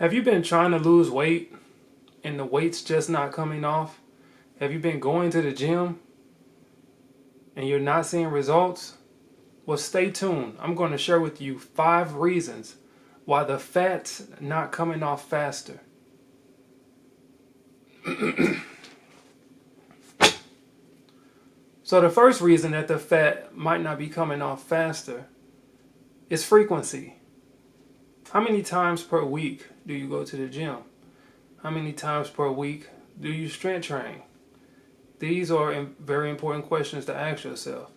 Have you been trying to lose weight and the weight's just not coming off? Have you been going to the gym and you're not seeing results? Well, stay tuned. I'm going to share with you 5 reasons why the fat's not coming off faster. So the first reason that the fat might not be coming off faster is frequency. How many times per week do you go to the gym? How many times per week do you strength train? These are very important questions to ask yourself.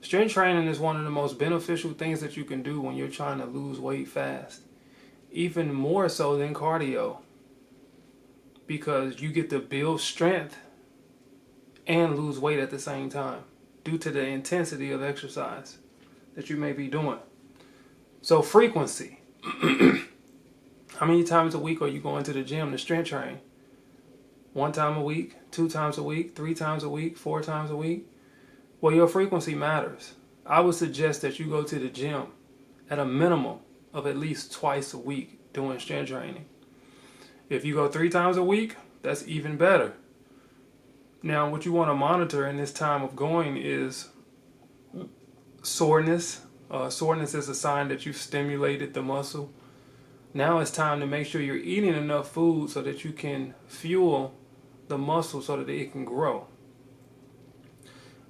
Strength training is one of the most beneficial things that you can do when you're trying to lose weight fast. Even more so than cardio. Because you get to build strength and lose weight at the same time due to the intensity of exercise that you may be doing. So frequency. How many times a week are you going to the gym to strength train? 1 time a week, 2 times a week, 3 times a week, 4 times a week? Well, your frequency matters. I would suggest that you go to the gym at a minimum of at least twice a week doing strength training. If you go 3 times a week, that's even better. Now, what you want to monitor in this time of going is soreness. Soreness is a sign that you've stimulated the muscle. Now it's time to make sure you're eating enough food so that you can fuel the muscle so that it can grow.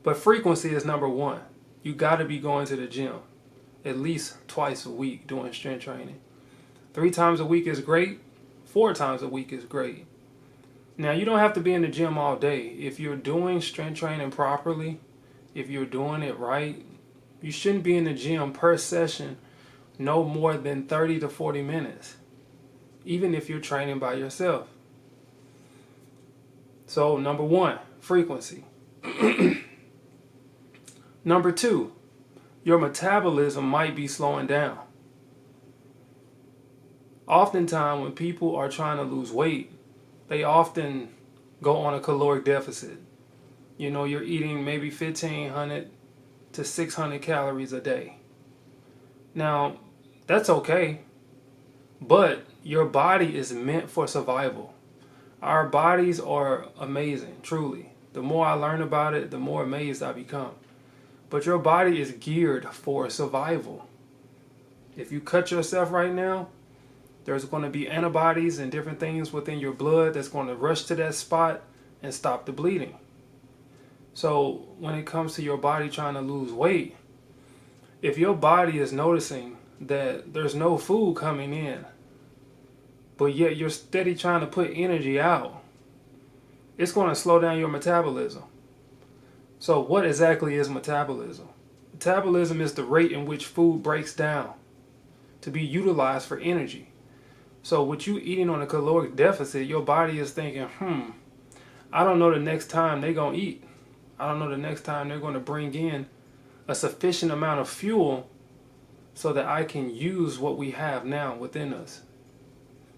But frequency is number 1. You got to be going to the gym at least twice a week doing strength training. 3 times a week is great. 4 times a week is great. Now, you don't have to be in the gym all day. If you're doing strength training properly, if you're doing it right, you shouldn't be in the gym per session no more than 30 to 40 minutes, even if you're training by yourself. So, number 1, frequency. Number 2, your metabolism might be slowing down. Oftentimes, when people are trying to lose weight, they often go on a caloric deficit. You know, you're eating maybe 1,500 to 600 calories a day. Now, that's okay, but your body is meant for survival. Our bodies are amazing, truly. The more I learn about it, the more amazed I become. But your body is geared for survival. If you cut yourself right now, there's going to be antibodies and different things within your blood that's going to rush to that spot and stop the bleeding. So when it comes to your body trying to lose weight, if your body is noticing that there's no food coming in, but yet you're steady trying to put energy out, it's going to slow down your metabolism. So what exactly is metabolism? Metabolism is the rate in which food breaks down to be utilized for energy. So with you eating on a caloric deficit, your body is thinking, I don't know the next time they're going to eat. I don't know the next time they're going to bring in a sufficient amount of fuel so that I can use what we have now within us.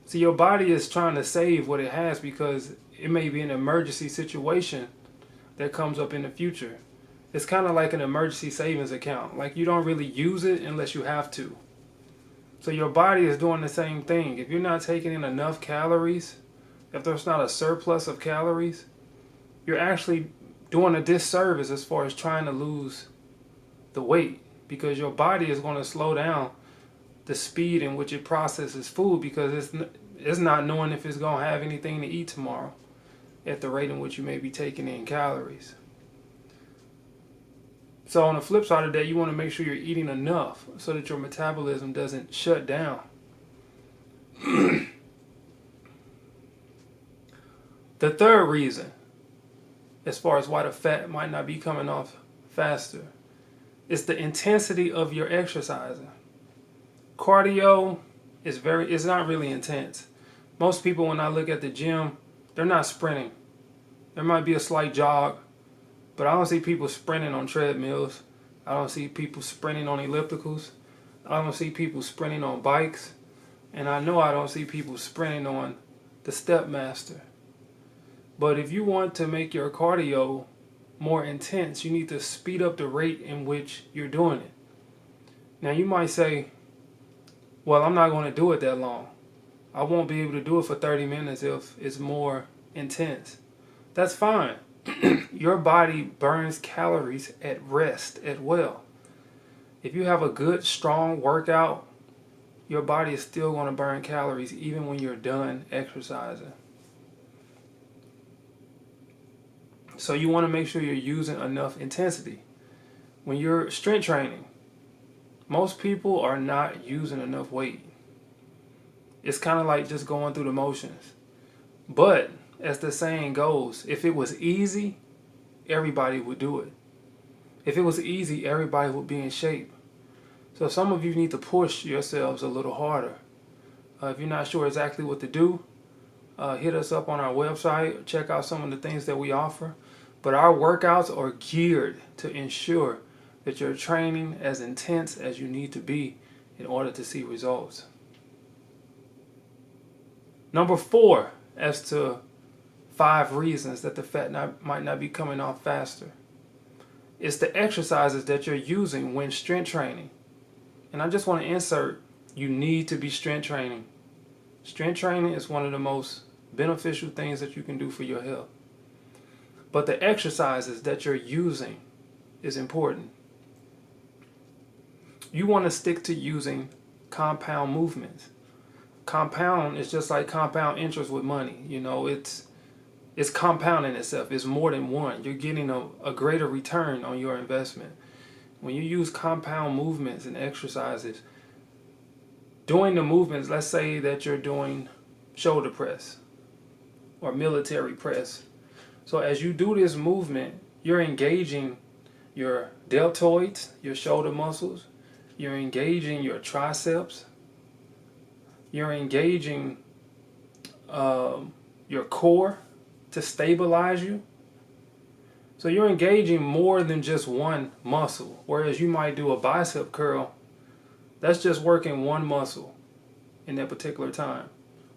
See, your body is trying to save what it has because it may be an emergency situation that comes up in the future. It's kind of like an emergency savings account. Like, you don't really use it unless you have to. So your body is doing the same thing. If you're not taking in enough calories, if there's not a surplus of calories, you're actually doing a disservice as far as trying to lose the weight, because your body is going to slow down the speed in which it processes food because it's not knowing if it's going to have anything to eat tomorrow at the rate in which you may be taking in calories. So on the flip side of that, you want to make sure you're eating enough so that your metabolism doesn't shut down. The third reason, as far as why the fat might not be coming off faster, is the intensity of your exercising. Cardio is not really intense. Most people, when I look at the gym, they're not sprinting. There might be a slight jog, but I don't see people sprinting on treadmills. I don't see people sprinting on ellipticals. I don't see people sprinting on bikes. And I know I don't see people sprinting on the Stepmaster. But if you want to make your cardio more intense, you need to speed up the rate in which you're doing it. Now you might say, well, I'm not going to do it that long. I won't be able to do it for 30 minutes if it's more intense. That's fine. Your body burns calories at rest as well. If you have a good, strong workout, your body is still going to burn calories even when you're done exercising. So you want to make sure you're using enough intensity. When you're strength training, most people are not using enough weight. It's kind of like just going through the motions. But as the saying goes, if it was easy, everybody would do it. If it was easy, everybody would be in shape. So some of you need to push yourselves a little harder. If you're not sure exactly what to do, hit us up on our website. Check out some of the things that we offer. But our workouts are geared to ensure that you're training as intense as you need to be in order to see results. Number 4, as to 5 reasons that the fat might not be coming off faster. It's the exercises that you're using when strength training. And I just want to insert, you need to be strength training. Strength training is one of the most beneficial things that you can do for your health. But the exercises that you're using is important. You want to stick to using compound movements. Compound is just like compound interest with money. You know, it's compounding itself. It's more than one. You're getting a greater return on your investment. When you use compound movements and exercises, doing the movements, let's say that you're doing shoulder press or military press. So as you do this movement, you're engaging your deltoids, your shoulder muscles. You're engaging your triceps. You're engaging your core to stabilize you. So you're engaging more than just one muscle. Whereas you might do a bicep curl, that's just working one muscle in that particular time.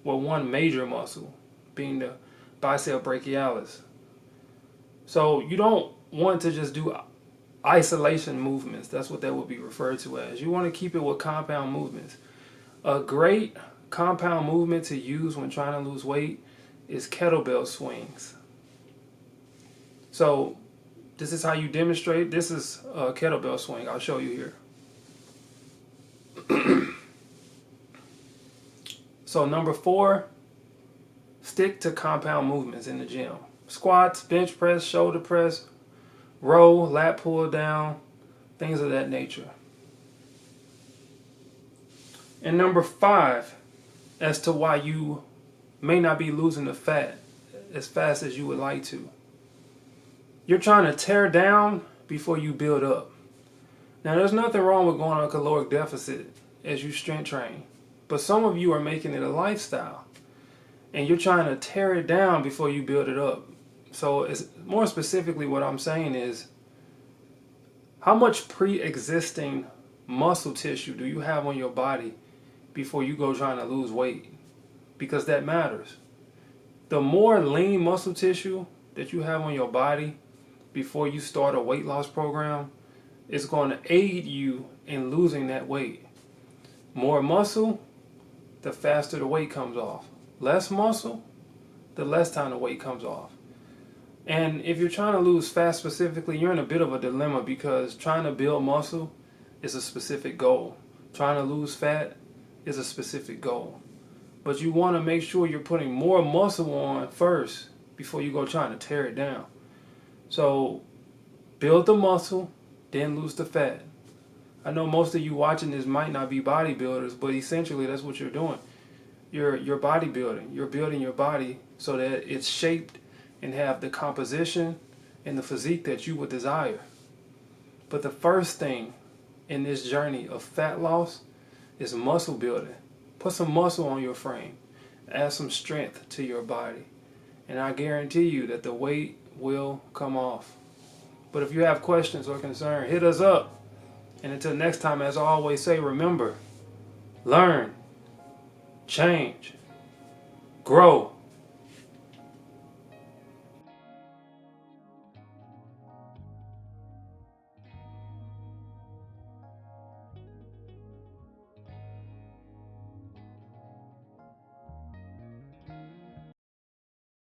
Well, one major muscle being the bicep brachialis. So you don't want to just do isolation movements. That's what that would be referred to as. You want to keep it with compound movements. A great compound movement to use when trying to lose weight is kettlebell swings. So this is how you demonstrate. This is a kettlebell swing. I'll show you here. So number 4, stick to compound movements in the gym. Squats, bench press, shoulder press, row, lat pull down, things of that nature. And number 5, as to why you may not be losing the fat as fast as you would like to. You're trying to tear down before you build up. Now, there's nothing wrong with going on a caloric deficit as you strength train, but some of you are making it a lifestyle, and you're trying to tear it down before you build it up. So it's more specifically what I'm saying is, how much pre-existing muscle tissue do you have on your body before you go trying to lose weight? Because that matters. The more lean muscle tissue that you have on your body before you start a weight loss program is going to aid you in losing that weight. More muscle, the faster the weight comes off. Less muscle, the less time the weight comes off. And if you're trying to lose fat specifically, you're in a bit of a dilemma, because trying to build muscle is a specific goal. Trying to lose fat is a specific goal. But you want to make sure you're putting more muscle on first before you go trying to tear it down. So build the muscle, then lose the fat. I know most of you watching this might not be bodybuilders, but essentially that's what you're doing. You're bodybuilding. You're building your body so that it's shaped and have the composition and the physique that you would desire. But the first thing in this journey of fat loss is muscle building. Put some muscle on your frame. Add some strength to your body. And I guarantee you that the weight will come off. But if you have questions or concerns, hit us up. And until next time, as I always say, remember, learn, change, grow.